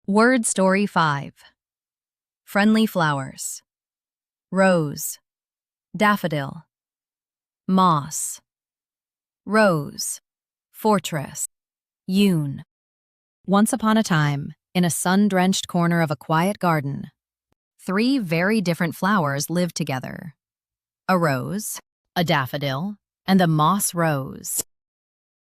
Word Story 5. Friendly flowers. Rose. Daffodil. Moss. Rose. Fortress. Yewn. Once upon a time, in a sun-drenched corner of a quiet garden, 3 very different flowers lived together. A rose, a daffodil, and a moss rose.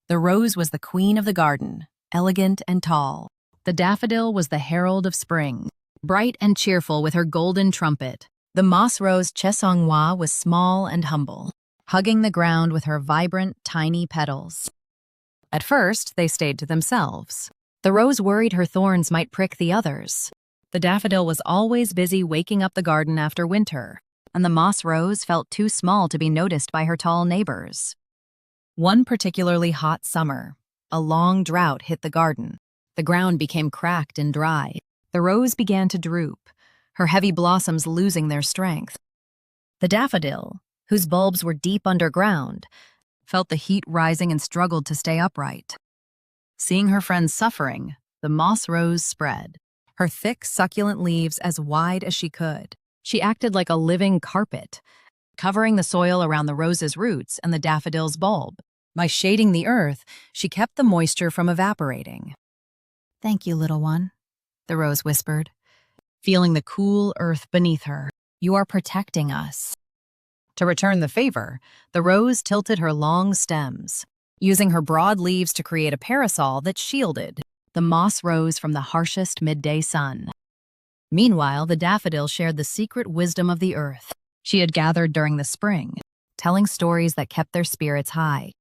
The rose was the queen of the garden, elegant and tall. The daffodil was the herald of spring, bright and cheerful with her golden trumpet. The moss rose Chesonghua was small and humble, hugging the ground with her vibrant, tiny petals. At first, they stayed to themselves. The rose worried her thorns might prick the others. The daffodil was always busy waking up the garden after winter, and the moss rose felt too small to be noticed by her tall neighbors. One particularly hot summer, a long drought hit the garden. The ground became cracked and dry. The rose began to droop, her heavy blossoms losing their strength. The daffodil, whose bulbs were deep underground, felt the heat rising and struggled to stay upright. Seeing her friends suffering, the moss rose spread, her thick, succulent leaves as wide as she could. She acted like a living carpet, covering the soil around the rose's roots and the daffodil's bulb. By shading the earth, she kept the moisture from evaporating. "Thank you, little one," the rose whispered, feeling the cool earth beneath her. "You are protecting us." To return the favor, the rose tilted her long stems, using her broad leaves to create a parasol that shielded the moss rose from the harshest midday sun. Meanwhile, the daffodil shared the secret wisdom of the earth she had gathered during the spring, telling stories that kept their spirits high.